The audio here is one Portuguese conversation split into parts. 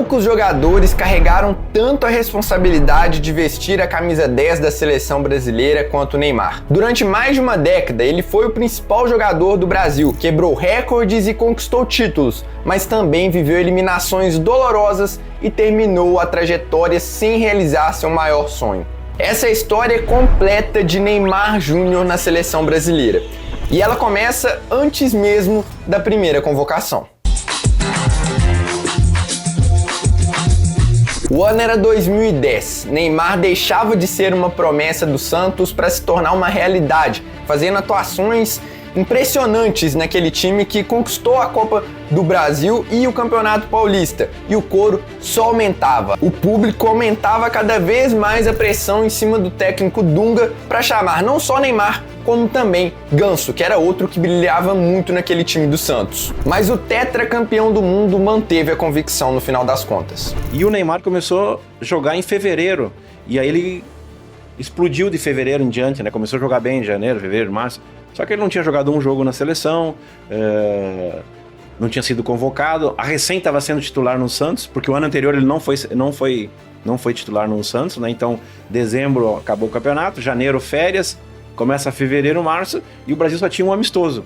poucos jogadores carregaram tanto a responsabilidade de vestir a camisa 10 da seleção brasileira quanto o Neymar. Durante mais de uma década, ele foi o principal jogador do Brasil, quebrou recordes e conquistou títulos, mas também viveu eliminações dolorosas e terminou a trajetória sem realizar seu maior sonho. Essa é a história completa de Neymar Júnior na seleção brasileira. E ela começa antes mesmo da primeira convocação. O ano era 2010. Neymar deixava de ser uma promessa do Santos para se tornar uma realidade, fazendo atuações impressionantes naquele time que conquistou a Copa do Brasil e o Campeonato Paulista, e o coro só aumentava. O público aumentava cada vez mais a pressão em cima do técnico Dunga para chamar não só Neymar, como também Ganso, que era outro que brilhava muito naquele time do Santos. Mas o tetracampeão do mundo manteve a convicção no final das contas. E o Neymar começou a jogar em fevereiro, e aí ele explodiu de fevereiro em diante, né? Começou a jogar bem em janeiro, fevereiro, março. Só que ele não tinha jogado um jogo na seleção, não tinha sido convocado. A recém estava sendo titular no Santos, porque o ano anterior ele não foi titular no Santos, né? Então, dezembro acabou o campeonato, janeiro férias, começa fevereiro, março, e o Brasil só tinha um amistoso.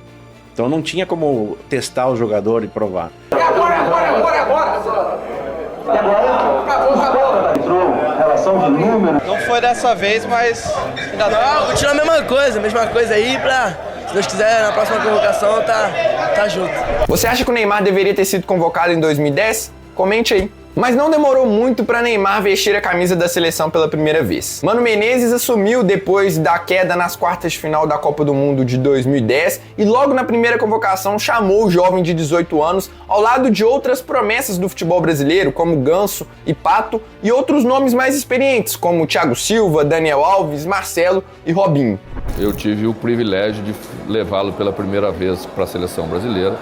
Então não tinha como testar o jogador e provar. Não foi dessa vez, mas ainda não. Continua a mesma coisa aí pra, se Deus quiser, na próxima convocação tá junto. Você acha que o Neymar deveria ter sido convocado em 2010? Comente aí. Mas não demorou muito para Neymar vestir a camisa da seleção pela primeira vez. Mano Menezes assumiu depois da queda nas quartas de final da Copa do Mundo de 2010 e logo na primeira convocação chamou o jovem de 18 anos ao lado de outras promessas do futebol brasileiro, como Ganso e Pato, e outros nomes mais experientes, como Thiago Silva, Daniel Alves, Marcelo e Robinho. Eu tive o privilégio de levá-lo pela primeira vez para a seleção brasileira.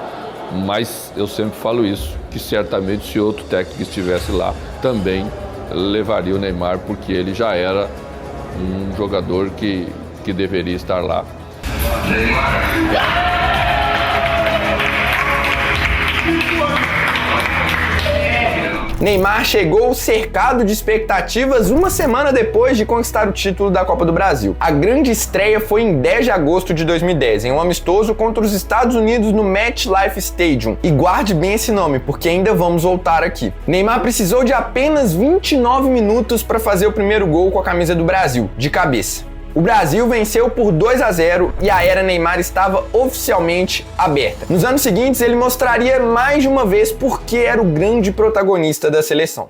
Mas eu sempre falo isso, que certamente se outro técnico estivesse lá, também levaria o Neymar, porque ele já era um jogador que deveria estar lá. Neymar chegou cercado de expectativas uma semana depois de conquistar o título da Copa do Brasil. A grande estreia foi em 10 de agosto de 2010, em um amistoso contra os Estados Unidos no MetLife Stadium. E guarde bem esse nome, porque ainda vamos voltar aqui. Neymar precisou de apenas 29 minutos para fazer o primeiro gol com a camisa do Brasil, de cabeça. O Brasil venceu por 2-0 e a era Neymar estava oficialmente aberta. Nos anos seguintes, ele mostraria mais de uma vez por que era o grande protagonista da seleção.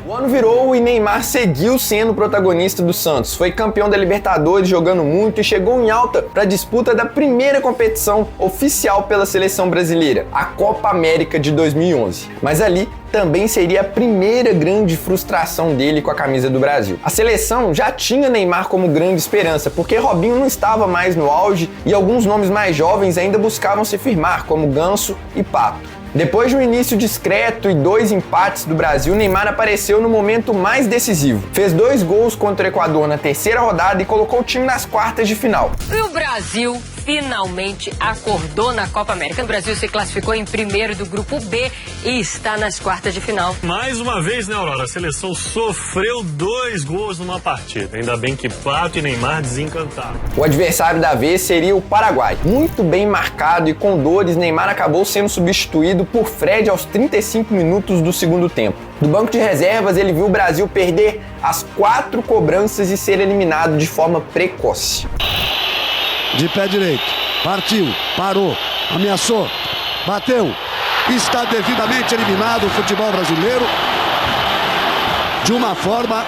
O ano virou e Neymar seguiu sendo protagonista do Santos. Foi campeão da Libertadores jogando muito e chegou em alta para a disputa da primeira competição oficial pela seleção brasileira, a Copa América de 2011. Mas ali também seria a primeira grande frustração dele com a camisa do Brasil. A seleção já tinha Neymar como grande esperança, porque Robinho não estava mais no auge e alguns nomes mais jovens ainda buscavam se firmar, como Ganso e Pato. Depois de um início discreto e 2 empates do Brasil, Neymar apareceu no momento mais decisivo. Fez 2 gols contra o Equador na terceira rodada e colocou o time nas quartas de final. E o Brasil finalmente acordou na Copa América. O Brasil se classificou em primeiro do grupo B e está nas quartas de final. Mais uma vez, né, Aurora? A seleção sofreu 2 gols numa partida. Ainda bem que Pato e Neymar desencantaram. O adversário da vez seria o Paraguai. Muito bem marcado e com dores, Neymar acabou sendo substituído por Fred aos 35 minutos do segundo tempo. Do banco de reservas, ele viu o Brasil perder as 4 cobranças e ser eliminado de forma precoce. De pé direito, partiu, parou, ameaçou, bateu, está devidamente eliminado o futebol brasileiro de uma forma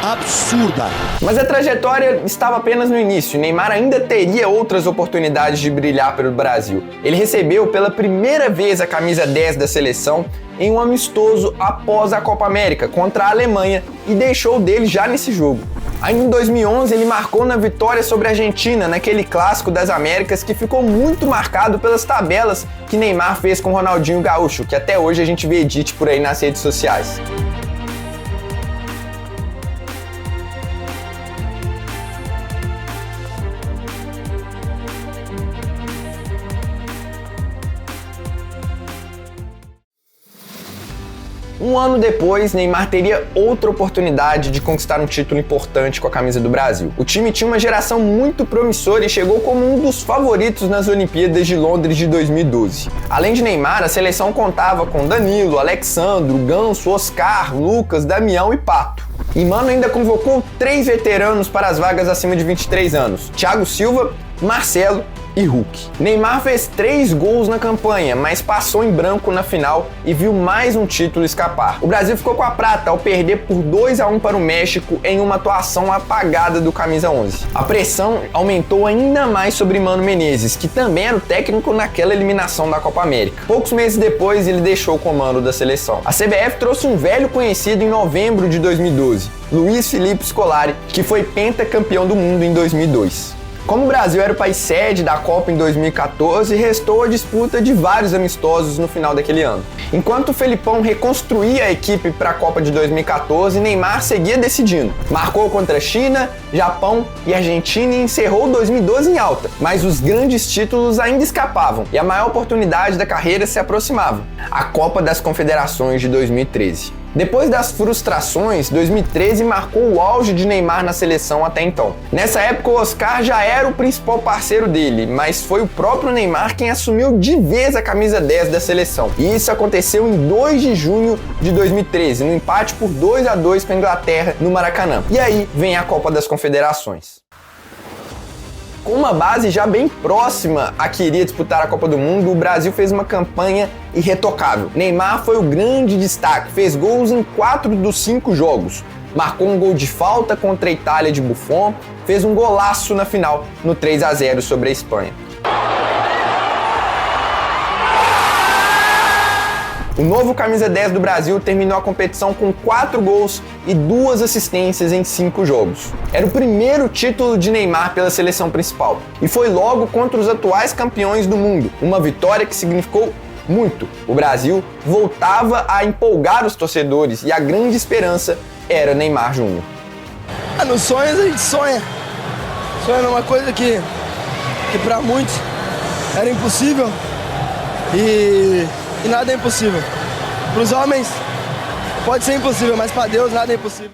absurda. Mas a trajetória estava apenas no início. Neymar ainda teria outras oportunidades de brilhar pelo Brasil. Ele recebeu pela primeira vez a camisa 10 da seleção em um amistoso após a Copa América contra a Alemanha e deixou dele já nesse jogo. Ainda em 2011 ele marcou na vitória sobre a Argentina, naquele clássico das Américas que ficou muito marcado pelas tabelas que Neymar fez com Ronaldinho Gaúcho, que até hoje a gente vê edit por aí nas redes sociais. Um ano depois, Neymar teria outra oportunidade de conquistar um título importante com a camisa do Brasil. O time tinha uma geração muito promissora e chegou como um dos favoritos nas Olimpíadas de Londres de 2012. Além de Neymar, a seleção contava com Danilo, Alexandro, Ganso, Oscar, Lucas, Damião e Pato. E Mano ainda convocou 3 veteranos para as vagas acima de 23 anos: Thiago Silva, Marcelo e Hulk. Neymar fez 3 gols na campanha, mas passou em branco na final e viu mais um título escapar. O Brasil ficou com a prata ao perder por 2-1 para o México em uma atuação apagada do camisa 11. A pressão aumentou ainda mais sobre Mano Menezes, que também era o técnico naquela eliminação da Copa América. Poucos meses depois, ele deixou o comando da seleção. A CBF trouxe um velho conhecido em novembro de 2012, Luiz Felipe Scolari, que foi pentacampeão do mundo em 2002. Como o Brasil era o país sede da Copa em 2014, restou a disputa de vários amistosos no final daquele ano. Enquanto o Felipão reconstruía a equipe para a Copa de 2014, Neymar seguia decidindo. Marcou contra China, Japão e Argentina e encerrou 2012 em alta, mas os grandes títulos ainda escapavam e a maior oportunidade da carreira se aproximava: a Copa das Confederações de 2013. Depois das frustrações, 2013 marcou o auge de Neymar na seleção até então. Nessa época, o Oscar já era o principal parceiro dele, mas foi o próprio Neymar quem assumiu de vez a camisa 10 da seleção. E isso aconteceu em 2 de junho de 2013, no empate por 2-2 com a Inglaterra no Maracanã. E aí vem a Copa das Confederações. Com uma base já bem próxima a que iria disputar a Copa do Mundo, o Brasil fez uma campanha irretocável. Neymar foi o grande destaque, fez gols em 4 dos 5 jogos. Marcou um gol de falta contra a Itália de Buffon, fez um golaço na final no 3-0 sobre a Espanha. O novo camisa 10 do Brasil terminou a competição com 4 gols e 2 assistências em 5 jogos. Era o primeiro título de Neymar pela seleção principal e foi logo contra os atuais campeões do mundo, uma vitória que significou muito. O Brasil voltava a empolgar os torcedores e a grande esperança era Neymar Júnior. Nos sonhos a gente sonha. Sonha numa coisa que para muitos era impossível e nada é impossível. Para os homens pode ser impossível, mas para Deus nada é impossível.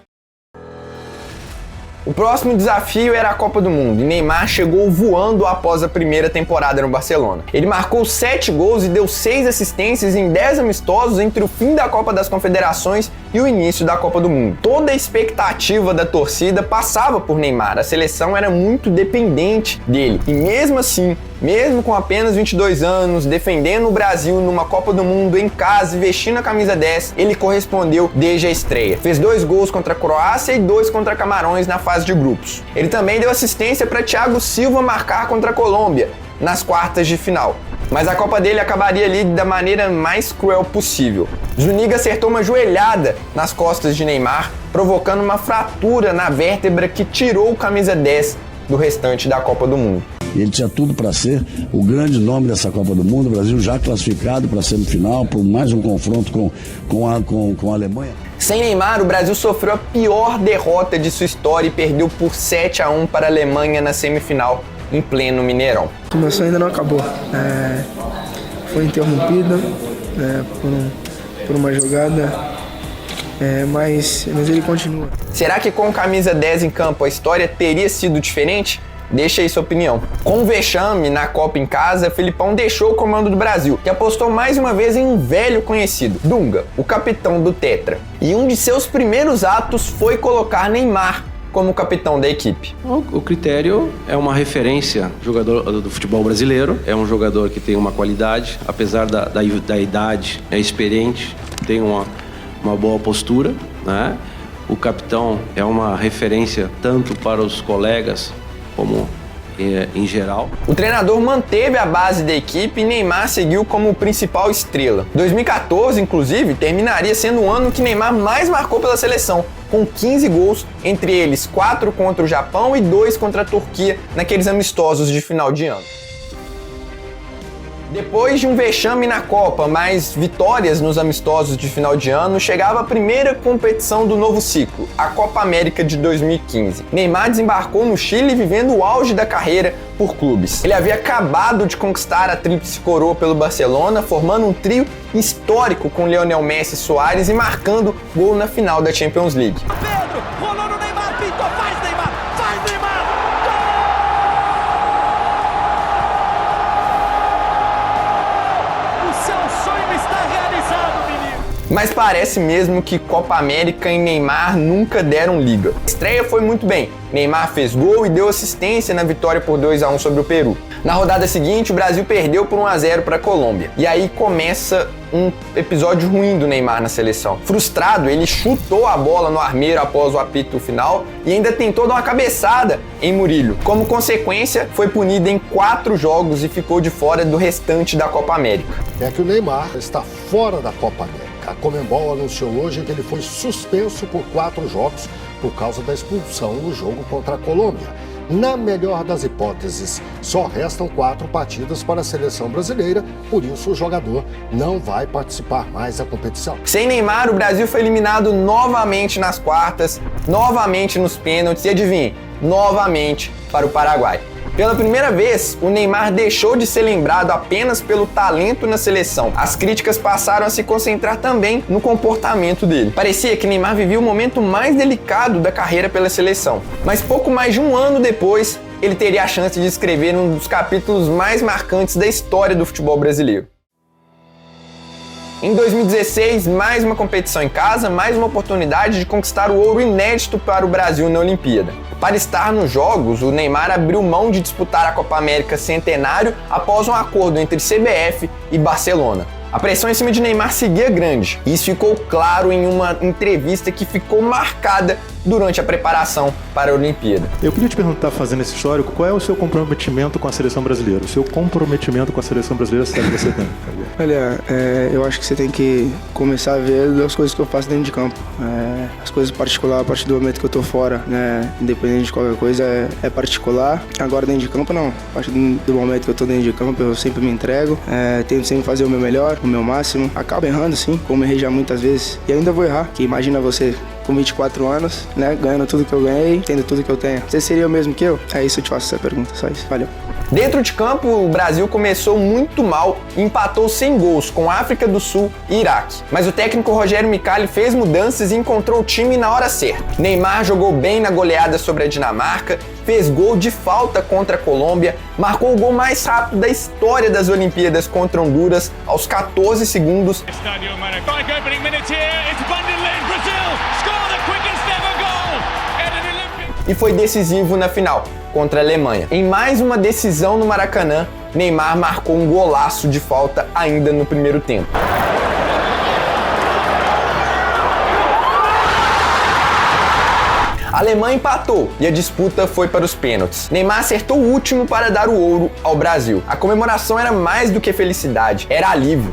O próximo desafio era a Copa do Mundo e Neymar chegou voando após a primeira temporada no Barcelona. Ele marcou 7 gols e deu 6 assistências em 10 amistosos entre o fim da Copa das Confederações e o início da Copa do Mundo. Toda a expectativa da torcida passava por Neymar, a seleção era muito dependente dele e mesmo assim, mesmo com apenas 22 anos, defendendo o Brasil numa Copa do Mundo em casa e vestindo a camisa 10, ele correspondeu desde a estreia. Fez 2 gols contra a Croácia e 2 contra Camarões na fase de grupos. Ele também deu assistência para Thiago Silva marcar contra a Colômbia nas quartas de final. Mas a Copa dele acabaria ali da maneira mais cruel possível. Zuniga acertou uma joelhada nas costas de Neymar, provocando uma fratura na vértebra que tirou o camisa 10 do restante da Copa do Mundo. Ele tinha tudo para ser o grande nome dessa Copa do Mundo, o Brasil já classificado para a semifinal, por mais um confronto com a Alemanha. Sem Neymar, o Brasil sofreu a pior derrota de sua história e perdeu por 7-1 para a Alemanha na semifinal, em pleno Mineirão. O meu sonho ainda não acabou. Foi interrompido por uma jogada, mas ele continua. Será que com camisa 10 em campo a história teria sido diferente? Deixa aí sua opinião. Com o vexame na Copa em casa, Felipão deixou o comando do Brasil, que apostou mais uma vez em um velho conhecido, Dunga, o capitão do Tetra. E um de seus primeiros atos foi colocar Neymar como capitão da equipe. O critério é uma referência, jogador do futebol brasileiro, é um jogador que tem uma qualidade, apesar da idade, é experiente, tem uma boa postura, né? O capitão é uma referência tanto para os colegas como em geral. O treinador manteve a base da equipe e Neymar seguiu como principal estrela. 2014, inclusive, terminaria sendo o ano que Neymar mais marcou pela seleção, com 15 gols, entre eles 4 contra o Japão e 2 contra a Turquia, naqueles amistosos de final de ano. Depois de um vexame na Copa, mais vitórias nos amistosos de final de ano, chegava a primeira competição do novo ciclo, a Copa América de 2015. Neymar desembarcou no Chile vivendo o auge da carreira por clubes. Ele havia acabado de conquistar a tríplice coroa pelo Barcelona, formando um trio histórico com Lionel Messi e Suárez e marcando gol na final da Champions League. Pedro, rolou no Neymar, pintou, faz Neymar, faz Neymar! Mas parece mesmo que Copa América e Neymar nunca deram liga. A estreia foi muito bem. Neymar fez gol e deu assistência na vitória por 2-1 sobre o Peru. Na rodada seguinte, o Brasil perdeu por 1-0 para a Colômbia. E aí começa um episódio ruim do Neymar na seleção. Frustrado, ele chutou a bola no armeiro após o apito final e ainda tentou dar uma cabeçada em Murillo. Como consequência, foi punido em 4 jogos e ficou de fora do restante da Copa América. É que o Neymar está fora da Copa América. A Conmebol anunciou hoje que ele foi suspenso por 4 jogos por causa da expulsão no jogo contra a Colômbia. Na melhor das hipóteses, só restam 4 partidas para a seleção brasileira, por isso o jogador não vai participar mais da competição. Sem Neymar, o Brasil foi eliminado novamente nas quartas, novamente nos pênaltis e adivinhe, novamente para o Paraguai. Pela primeira vez, o Neymar deixou de ser lembrado apenas pelo talento na seleção. As críticas passaram a se concentrar também no comportamento dele. Parecia que Neymar vivia o momento mais delicado da carreira pela seleção. Mas pouco mais de um ano depois, ele teria a chance de escrever um dos capítulos mais marcantes da história do futebol brasileiro. Em 2016, mais uma competição em casa, mais uma oportunidade de conquistar o ouro inédito para o Brasil na Olimpíada. Para estar nos Jogos, o Neymar abriu mão de disputar a Copa América Centenário após um acordo entre CBF e Barcelona. A pressão em cima de Neymar seguia grande. Isso ficou claro em uma entrevista que ficou marcada durante a preparação para a Olimpíada. Eu queria te perguntar, fazendo esse histórico, qual é o seu comprometimento com a seleção brasileira? O seu comprometimento com a seleção brasileira, se você tem? Olha, eu acho que você tem que começar a ver as coisas que eu faço dentro de campo. As coisas particulares, a partir do momento que eu tô fora, né? Independente de qualquer coisa, é particular. Agora dentro de campo, não. A partir do momento que eu tô dentro de campo, eu sempre me entrego. Tento sempre fazer o meu melhor, o meu máximo. Acabo errando, sim, como errei já muitas vezes. E ainda vou errar, que imagina você com 24 anos, né, ganhando tudo que eu ganhei, tendo tudo que eu tenho. Você seria o mesmo que eu? É isso, eu te faço essa pergunta, só isso. Valeu. Dentro de campo, o Brasil começou muito mal e empatou sem gols com África do Sul e Iraque. Mas o técnico Rogério Micali fez mudanças e encontrou o time na hora certa. Neymar jogou bem na goleada sobre a Dinamarca, fez gol de falta contra a Colômbia, marcou o gol mais rápido da história das Olimpíadas contra Honduras aos 14 segundos. E foi decisivo na final, contra a Alemanha. Em mais uma decisão no Maracanã, Neymar marcou um golaço de falta ainda no primeiro tempo. A Alemanha empatou e a disputa foi para os pênaltis. Neymar acertou o último para dar o ouro ao Brasil. A comemoração era mais do que felicidade, era alívio.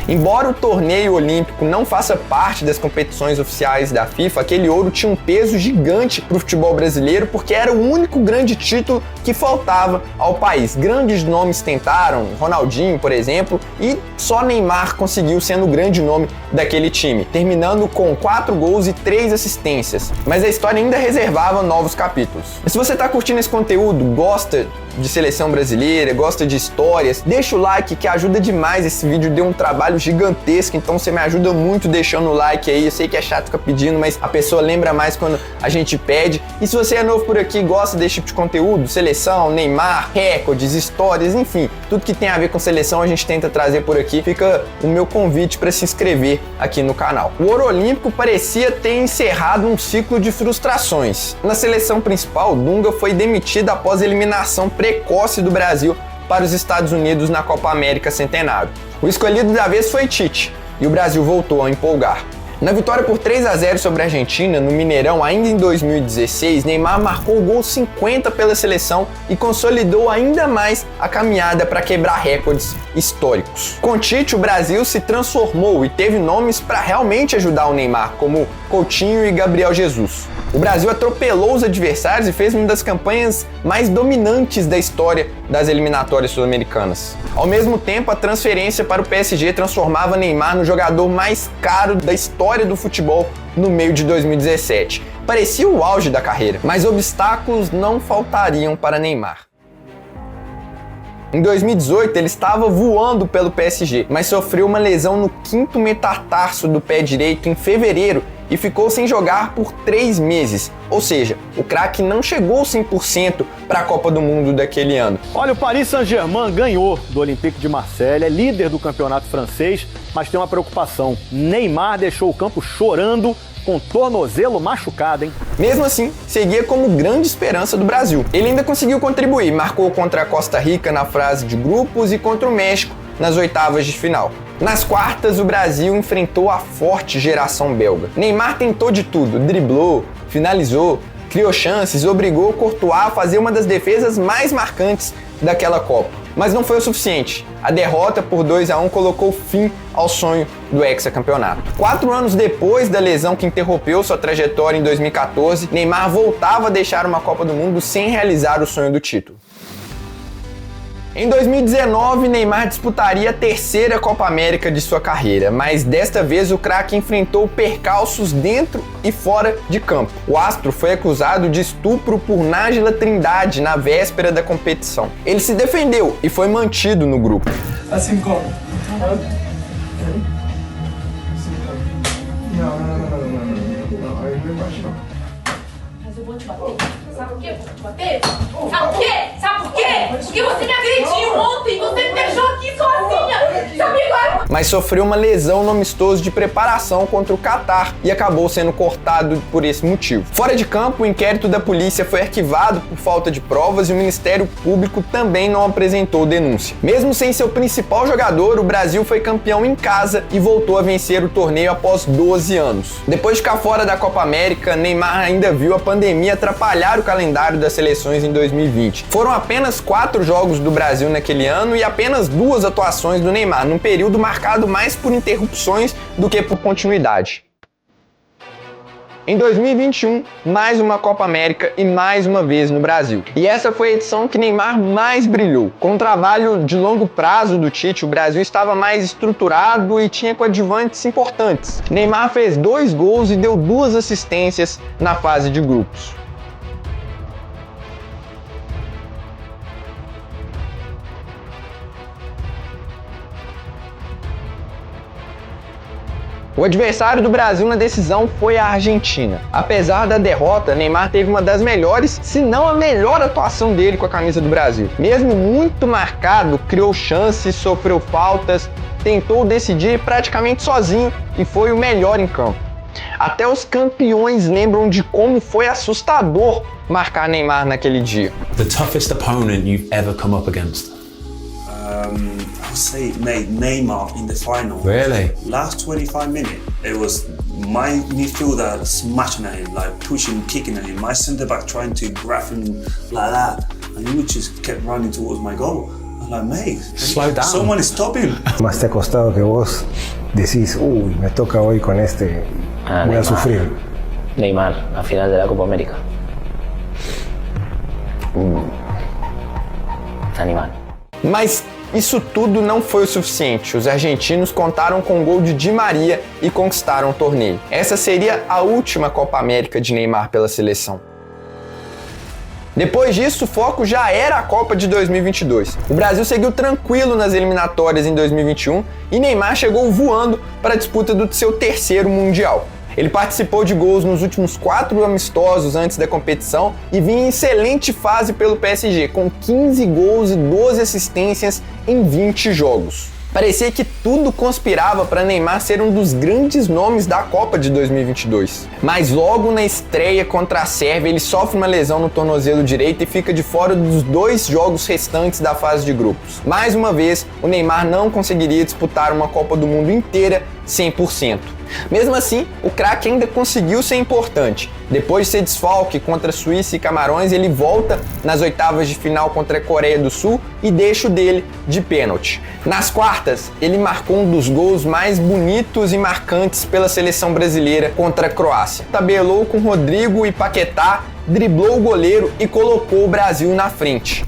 Embora o torneio olímpico não faça parte das competições oficiais da FIFA, aquele ouro tinha um peso gigante para o futebol brasileiro porque era o único grande título que faltava ao país. Grandes nomes tentaram, Ronaldinho, por exemplo, e só Neymar conseguiu sendo o grande nome daquele time, terminando com 4 gols e 3 assistências. Mas a história ainda reservava novos capítulos. Mas se você está curtindo esse conteúdo, gosta de seleção brasileira, gosta de histórias, deixa o like que ajuda demais. Esse vídeo deu um trabalho gigantesco, então você me ajuda muito deixando o like aí. Eu sei que é chato ficar pedindo, mas a pessoa lembra mais quando a gente pede. E se você é novo por aqui e gosta desse tipo de conteúdo, seleção, Neymar, recordes, histórias, enfim, tudo que tem a ver com seleção a gente tenta trazer por aqui. Fica o meu convite para se inscrever aqui no canal. O ouro olímpico parecia ter encerrado um ciclo de frustrações. Na seleção principal, Dunga foi demitido após a eliminação precoce do Brasil para os Estados Unidos na Copa América Centenário. O escolhido da vez foi Tite, e o Brasil voltou a empolgar. Na vitória por 3-0 sobre a Argentina, no Mineirão, ainda em 2016, Neymar marcou o gol 50 pela seleção e consolidou ainda mais a caminhada para quebrar recordes históricos. Com Tite, o Brasil se transformou e teve nomes para realmente ajudar o Neymar, como Coutinho e Gabriel Jesus. O Brasil atropelou os adversários e fez uma das campanhas mais dominantes da história das eliminatórias sul-americanas. Ao mesmo tempo, a transferência para o PSG transformava Neymar no jogador mais caro da história do futebol no meio de 2017. Parecia o auge da carreira, mas obstáculos não faltariam para Neymar. Em 2018, ele estava voando pelo PSG, mas sofreu uma lesão no 5º metatarso do pé direito em fevereiro e ficou sem jogar por 3 meses. Ou seja, o craque não chegou 100% para a Copa do Mundo daquele ano. Olha, o Paris Saint-Germain ganhou do Olympique de Marseille, é líder do campeonato francês, mas tem uma preocupação. Neymar deixou o campo chorando com tornozelo machucado, hein? Mesmo assim, seguia como grande esperança do Brasil. Ele ainda conseguiu contribuir, marcou contra a Costa Rica na fase de grupos e contra o México nas oitavas de final. Nas quartas, o Brasil enfrentou a forte geração belga. Neymar tentou de tudo, driblou, finalizou, criou chances, obrigou o Courtois a fazer uma das defesas mais marcantes daquela Copa. Mas não foi o suficiente. A derrota por 2-1 colocou fim ao sonho do hexacampeonato. 4 anos depois da lesão que interrompeu sua trajetória em 2014, Neymar voltava a deixar uma Copa do Mundo sem realizar o sonho do título. Em 2019, Neymar disputaria a 3ª Copa América de sua carreira, mas desta vez o craque enfrentou percalços dentro e fora de campo. O astro foi acusado de estupro por Nájila Trindade na véspera da competição. Ele se defendeu e foi mantido no grupo. Assim como? Não, aí não é baixo não. Mas eu vou te bater. Sabe por quê? Eu vou te bater? Sabe por quê? Sabe por quê? Porque você me agrediu ontem, você me deixou aqui sozinha. Sabe agora? Mas sofreu uma lesão no amistoso de preparação contra o Catar e acabou sendo cortado por esse motivo. Fora de campo, o inquérito da polícia foi arquivado por falta de provas e o Ministério Público também não apresentou denúncia. Mesmo sem seu principal jogador, o Brasil foi campeão em casa e voltou a vencer o torneio após 12 anos. Depois de ficar fora da Copa América, Neymar ainda viu a pandemia atrapalhar o calendário das seleções em 2020. Foram apenas 4 jogos do Brasil naquele ano e apenas 2 atuações do Neymar, num período marcado mais por interrupções do que por continuidade. Em 2021, mais uma Copa América e mais uma vez no Brasil. E essa foi a edição que Neymar mais brilhou. Com um trabalho de longo prazo do Tite, o Brasil estava mais estruturado e tinha coadjuvantes importantes. Neymar fez 2 gols e deu 2 assistências na fase de grupos. O adversário do Brasil na decisão foi a Argentina. Apesar da derrota, Neymar teve uma das melhores, se não a melhor atuação dele com a camisa do Brasil. Mesmo muito marcado, criou chances, sofreu faltas, tentou decidir praticamente sozinho e foi o melhor em campo. Até os campeões lembram de como foi assustador marcar Neymar naquele dia. The toughest opponent you've ever come up against? I'll say Neymar in the final. Really? Last 25 minutes, it was my midfielder smashing at him, like pushing, kicking at him. My centre back trying to grab him like that, and he just kept running towards my goal. I'm like, mate, slow down. Someone stop him. Más te ha costado que vos decís, uy, me toca hoy con este, voy a sufrir. Neymar, a final de la Copa América. Animal. Mas isso tudo não foi o suficiente. Os argentinos contaram com o gol de Di Maria e conquistaram o torneio. Essa seria a última Copa América de Neymar pela seleção. Depois disso, o foco já era a Copa de 2022. O Brasil seguiu tranquilo nas eliminatórias em 2021 e Neymar chegou voando para a disputa do seu 3º Mundial. Ele participou de gols nos últimos 4 amistosos antes da competição e vinha em excelente fase pelo PSG, com 15 gols e 12 assistências em 20 jogos. Parecia que tudo conspirava para Neymar ser um dos grandes nomes da Copa de 2022. Mas logo na estreia contra a Sérvia, ele sofre uma lesão no tornozelo direito e fica de fora dos 2 jogos restantes da fase de grupos. Mais uma vez, o Neymar não conseguiria disputar uma Copa do Mundo inteira 100%. Mesmo assim, o craque ainda conseguiu ser importante. Depois de ser desfalque contra Suíça e Camarões, ele volta nas oitavas de final contra a Coreia do Sul e deixa o dele de pênalti. Nas quartas, ele marcou um dos gols mais bonitos e marcantes pela seleção brasileira contra a Croácia. Tabelou com Rodrigo e Paquetá, driblou o goleiro e colocou o Brasil na frente.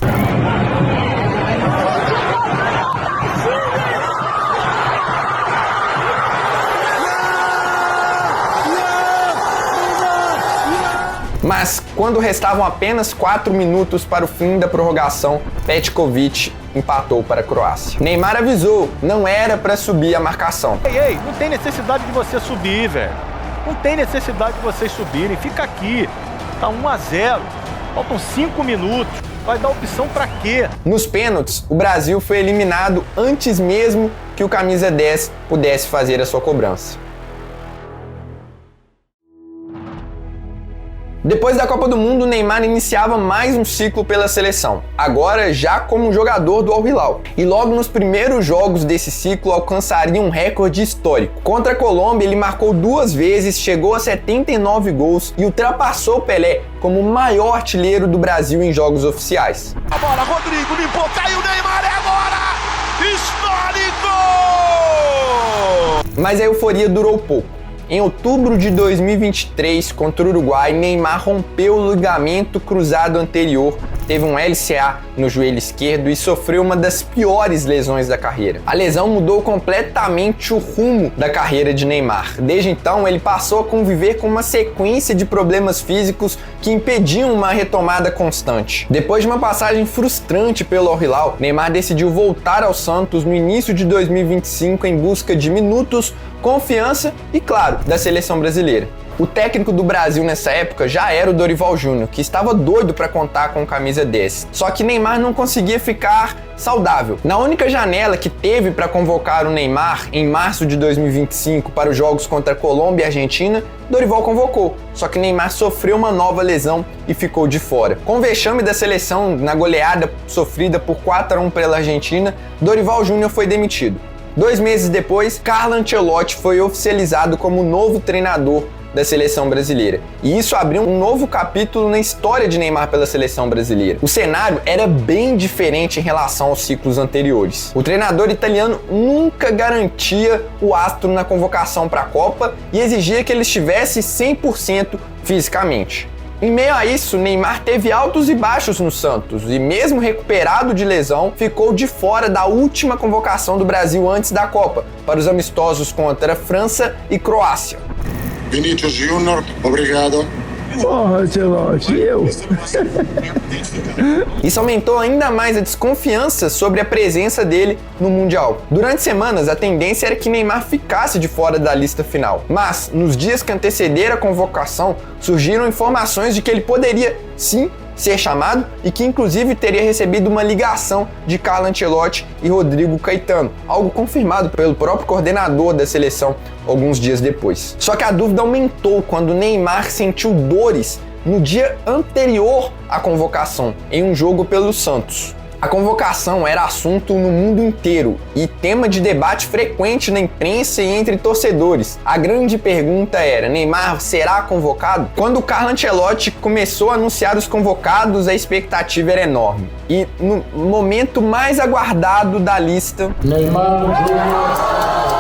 Mas quando restavam apenas 4 minutos para o fim da prorrogação, Petkovic empatou para a Croácia. Neymar avisou, não era para subir a marcação. Ei, não tem necessidade de você subir, velho. Não tem necessidade de vocês subirem. Fica aqui. Tá 1-0. Faltam 5 minutos. Vai dar opção para quê? Nos pênaltis, o Brasil foi eliminado antes mesmo que o camisa 10 pudesse fazer a sua cobrança. Depois da Copa do Mundo, Neymar iniciava mais um ciclo pela seleção, agora já como jogador do Al Hilal. E logo nos primeiros jogos desse ciclo alcançaria um recorde histórico. Contra a Colômbia, ele marcou 2 vezes, chegou a 79 gols e ultrapassou Pelé como o maior artilheiro do Brasil em jogos oficiais. A bola, Rodrigo limpou, caiu, Neymar, é agora! Histórico! Mas a euforia durou pouco. Em outubro de 2023, contra o Uruguai, Neymar rompeu o ligamento cruzado anterior, teve um LCA no joelho esquerdo e sofreu uma das piores lesões da carreira. A lesão mudou completamente o rumo da carreira de Neymar. Desde então, ele passou a conviver com uma sequência de problemas físicos que impediam uma retomada constante. Depois de uma passagem frustrante pelo Al Hilal, Neymar decidiu voltar ao Santos no início de 2025 em busca de minutos, confiança e, claro, da seleção brasileira. O técnico do Brasil nessa época já era o Dorival Júnior, que estava doido para contar com camisa 10. Só que Neymar não conseguia ficar saudável. Na única janela que teve para convocar o Neymar, em março de 2025, para os jogos contra a Colômbia e a Argentina, Dorival convocou. Só que Neymar sofreu uma nova lesão e ficou de fora. Com o vexame da seleção na goleada sofrida por 4-1 pela Argentina, Dorival Júnior foi demitido. 2 meses depois, Carlo Ancelotti foi oficializado como novo treinador da seleção brasileira. E isso abriu um novo capítulo na história de Neymar pela seleção brasileira. O cenário era bem diferente em relação aos ciclos anteriores. O treinador italiano nunca garantia o astro na convocação para a Copa e exigia que ele estivesse 100% fisicamente. Em meio a isso, Neymar teve altos e baixos no Santos e, mesmo recuperado de lesão, ficou de fora da última convocação do Brasil antes da Copa, para os amistosos contra França e Croácia. Vinícius Júnior, obrigado. Porra, Ancelotti, eu? Isso aumentou ainda mais a desconfiança sobre a presença dele no Mundial. Durante semanas, a tendência era que Neymar ficasse de fora da lista final. Mas, nos dias que antecederam a convocação, surgiram informações de que ele poderia, sim, ser chamado e que inclusive teria recebido uma ligação de Carlo Ancelotti e Rodrigo Caetano, algo confirmado pelo próprio coordenador da seleção alguns dias depois. Só que a dúvida aumentou quando Neymar sentiu dores no dia anterior à convocação, em um jogo pelo Santos. A convocação era assunto no mundo inteiro e tema de debate frequente na imprensa e entre torcedores. A grande pergunta era: Neymar será convocado? Quando o Carlo Ancelotti começou a anunciar os convocados, a expectativa era enorme. E no momento mais aguardado da lista, Neymar Júnior.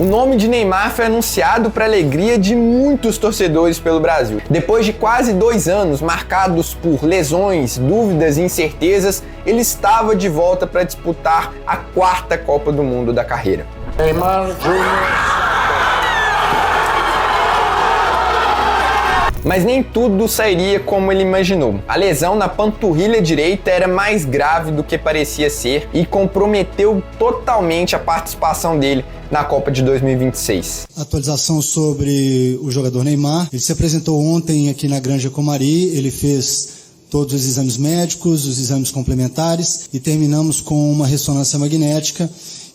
o nome de Neymar foi anunciado para a alegria de muitos torcedores pelo Brasil. Depois de quase 2 anos marcados por lesões, dúvidas e incertezas, ele estava de volta para disputar a 4ª Copa do Mundo da carreira. Neymar Júnior. Mas nem tudo sairia como ele imaginou. A lesão na panturrilha direita era mais grave do que parecia ser e comprometeu totalmente a participação dele na Copa de 2026. Atualização sobre o jogador Neymar. Ele se apresentou ontem aqui na Granja Comari, ele fez todos os exames médicos, os exames complementares e terminamos com uma ressonância magnética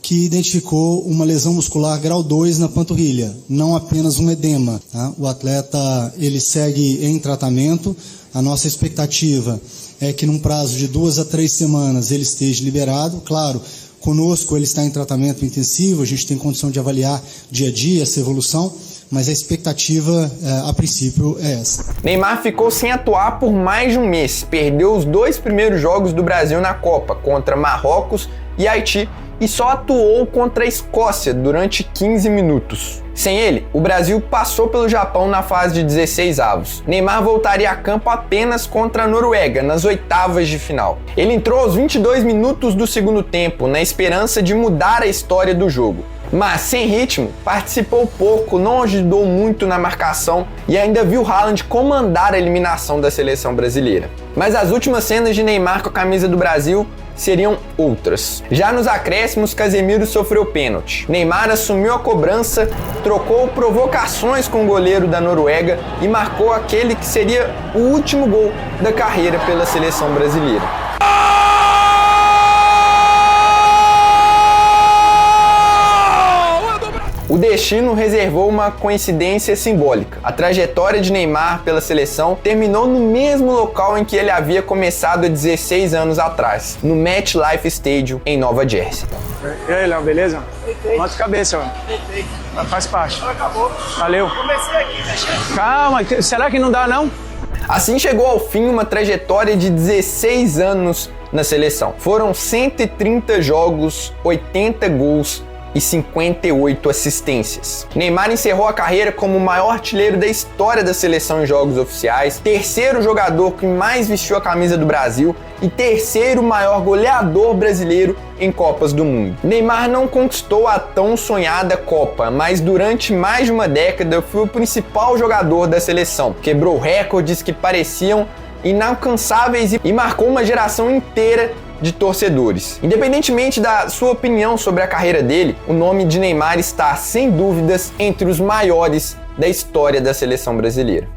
que identificou uma lesão muscular grau 2 na panturrilha, não apenas um edema. Tá? O atleta ele segue em tratamento. A nossa expectativa é que num prazo de 2 a 3 semanas ele esteja liberado. Claro, conosco ele está em tratamento intensivo, a gente tem condição de avaliar dia a dia essa evolução, mas a expectativa, a princípio, é essa. Neymar ficou sem atuar por mais de um mês, perdeu os 2 primeiros jogos do Brasil na Copa, contra Marrocos e Haiti, e só atuou contra a Escócia durante 15 minutos. Sem ele, o Brasil passou pelo Japão na fase de 16avos. Neymar voltaria a campo apenas contra a Noruega, nas oitavas de final. Ele entrou aos 22 minutos do segundo tempo, na esperança de mudar a história do jogo. Mas, sem ritmo, participou pouco, não ajudou muito na marcação e ainda viu Haaland comandar a eliminação da seleção brasileira. Mas as últimas cenas de Neymar com a camisa do Brasil seriam outras. Já nos acréscimos, Casemiro sofreu pênalti. Neymar assumiu a cobrança, trocou provocações com o goleiro da Noruega e marcou aquele que seria o último gol da carreira pela seleção brasileira. O destino reservou uma coincidência simbólica. A trajetória de Neymar pela seleção terminou no mesmo local em que ele havia começado há 16 anos atrás, no MetLife Stadium, em Nova Jersey. E aí, Léo, beleza? Bota a cabeça, mano. Faz parte. Acabou. Valeu. Comecei aqui. Calma, será que não dá, não? Assim chegou ao fim uma trajetória de 16 anos na seleção. Foram 130 jogos, 80 gols e 58 assistências. Neymar encerrou a carreira como o maior artilheiro da história da seleção em jogos oficiais, terceiro jogador que mais vestiu a camisa do Brasil e terceiro maior goleador brasileiro em Copas do Mundo. Neymar não conquistou a tão sonhada Copa, mas durante mais de uma década foi o principal jogador da seleção. Quebrou recordes que pareciam inalcançáveis e marcou uma geração inteira de torcedores. Independentemente da sua opinião sobre a carreira dele, o nome de Neymar está, sem dúvidas, entre os maiores da história da seleção brasileira.